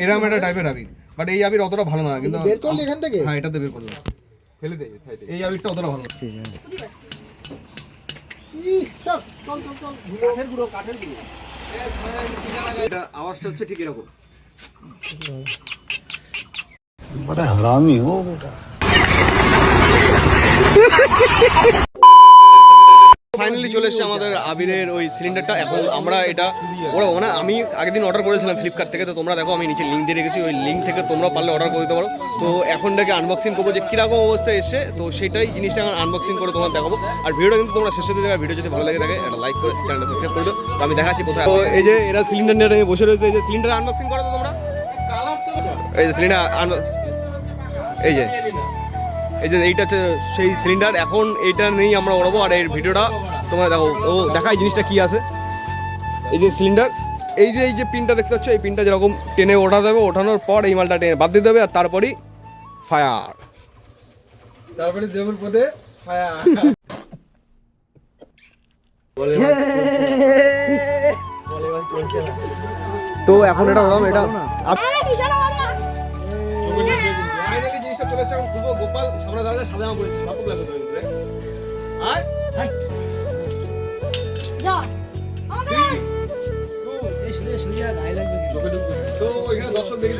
এরকম একটা টাইপের আবির, বাট এই আবির অতটা ভালো না, কিন্তু বের করলে এখান থেকে। হ্যাঁ এটাতে বের করলাম, ফেলে দেই সাইডে। এই আবিরটা অতটা ভালো না। এটা আওয়াজটা হচ্ছে ঠিক এরকম। बड़ा हरामी हो बेटा। ফাইনালি চলে এসেছে আমাদের আবিরের ওই সিলিন্ডারটা। এখন আমরা এটা ওরা মানে আমি আগের দিন অর্ডার করেছিলাম ফ্লিপকার্ট থেকে, তো তোমরা দেখো আমি নিচে লিঙ্ক দিয়ে রেখেছি, ওই লিঙ্ক থেকে তোমরা পারলে অর্ডার করে দিতে পারো। তো এখন থেকে আনবক্সিং করবো যে কীরকম অবস্থায় এসছে, তো সেটাই জিনিসটা আনবক্সিং করে তোমার দেখাবো। আর ভিডিওটা কিন্তু তোমরা শেষে দিয়ে দেবে, ভিডিও যদি ভালো লাগে থাকে একটা লাইক করে চ্যানেলটা সাবস্ক্রাইব করে দাও। তো আমি দেখাচ্ছি কোথায়। তো এই যে এরা সিলিন্ডার নিয়ে বসে রয়েছে, এই যে সিলিন্ডার আনবক্সিং করো তো তোমরা। এই যে সিলিন্ডার এই যে এইটা হচ্ছে সেই সিলিন্ডার। এখন এইটা নেই আমরা ওড়াবো, আর এই ভিডিওটা তোমরা দেখো ও দেখাই জিনিসটা কি আছে। এই যে সিলিন্ডার, এই যে পিনটা দেখতে পাচ্ছ, এই পিনটা যেরকম টেনে ওঠা দেবে, ওঠানোর পর এই মালটা টেনে বাদ দিয়ে দেবে, আর তারপরই ফায়ার, তারপরে দেবর পদে ফায়ার। তো এখন এটা বললাম এটা ফাইনালি জিনিসটা চলে এসেছে। এখন খুব গোপাল সামনে দাঁড়ালে সাদা জামা পরেছে, সব লাগবে তো আর তো এখানে দর্শক দেখে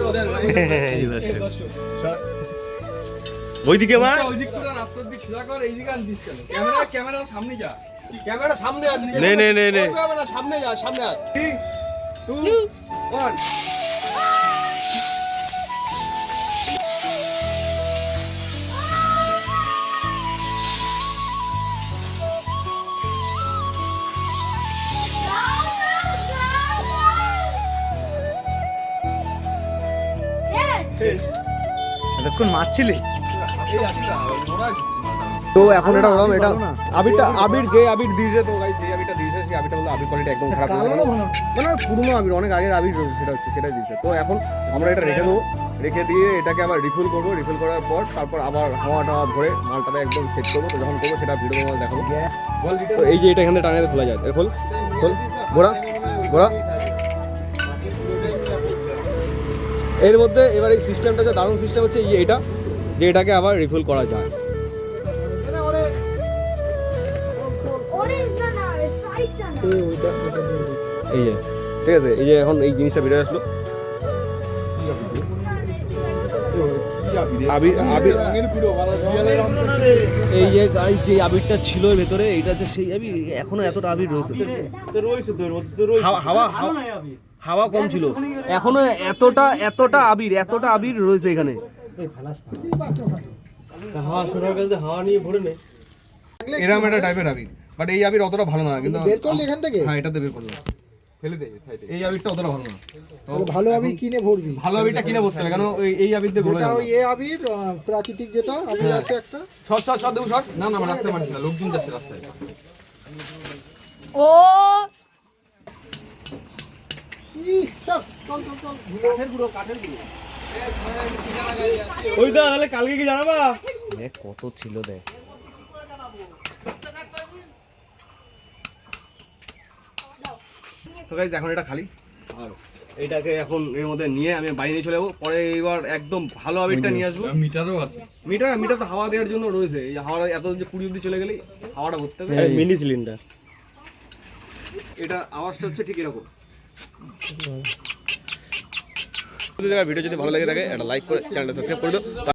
ওইদিকে মা ওইদিক পুরো রাস্তার দিক সোজা কর, এইদিকে আনছিস কেন? ক্যামেরা সামনে যা। ক্যামেরা সামনে আন, নে সামনে যা, সামনে আন। 3 2 1 এতক্ষণ মারছিলি। তো এখন এটা বললাম এটা আবির যে আবির দিয়েছে, তো গাইস যে আবিরটা দিয়েছে সেই আবিরটা বললো আবির কোয়ালিটি একদম খারাপ হয়েছে, মানে পুরনো আবির, অনেক আগের আবির রয়েছে, সেটাই দিয়েছে। তো এখন আমরা এটা রেখে দেবো, রেখে দিয়ে এটাকে আবার রিফিল করবো, রিফিল করার পর তারপর আবার হাওয়া টাওয়া ভরে মালটাতে একদম সেট করবো। তো যখন করবো সেটা ভিডিও তোমাদের দেখাবো। তো এই যে এটা এখানে টানাতে খোলা যায়, খোল ঘোরা ঘোরা। এর মধ্যে এবার এই সিস্টেমটা যে দারুণ সিস্টেম হচ্ছে এইটা, যে এটাকে আবার রিফিল করা যায়। এই যে ঠিক আছে, এই যে এখন এই জিনিসটা বেরো আসলো। এই যে গাইস যে আবিরটা ছিল এর ভেতরে, এইটা হচ্ছে সেই আবির, এখনো এতটা আবির রয়েছে। হাওয়া কম ছিল, এখনো এতটা আবির রয়েছে এখানে। এরকম একটা টাইপের আবির, বাট এই আবির অতটা ভালো না, কিন্তু বের করলে এখান থেকে। হ্যাঁ এটাতে বের করলাম, ফেলে দেই সাইডে। এই আবিরটা অতটা ভালো না। ভালো আবির কিনে ভরবি। ভালো আবিরটা কিনে বসতে হবে, কেন এই আবির দিয়ে ভরে যেটা যাবে। ওই আবির প্রাকৃতিক যেটা আবির আছে একটা। শট দেবো শট। না না, আমার রাস্তায় মারিস না, লোকজন যাচ্ছে রাস্তায়। ও ওই দা তাহলে কালকে কি জানাবা? কত ছিল দেখ। তো গাইস এখন এটা খালি, আর এটাকে এখন এর মধ্যে নিয়ে আমি বাড়ি নিয়ে চলে যাবো। পরে এবার একদম ভালো আবিরটা নিয়ে আসবো। মিটারও আছে। মিটার তো হাওয়া দেওয়ার জন্য রয়েছে, এই হাওয়াটা এত যে 20 অব্দি চলে গেলেই হাওয়াটা ভরতে হবে। Mini cylinder. এটা আওয়াজটা হচ্ছে ঠিক এরকম। ভিডিও যদি ভালো লাগে থাকে একটা লাইক করে চ্যানেলটা সাবস্ক্রাইব করে দাও।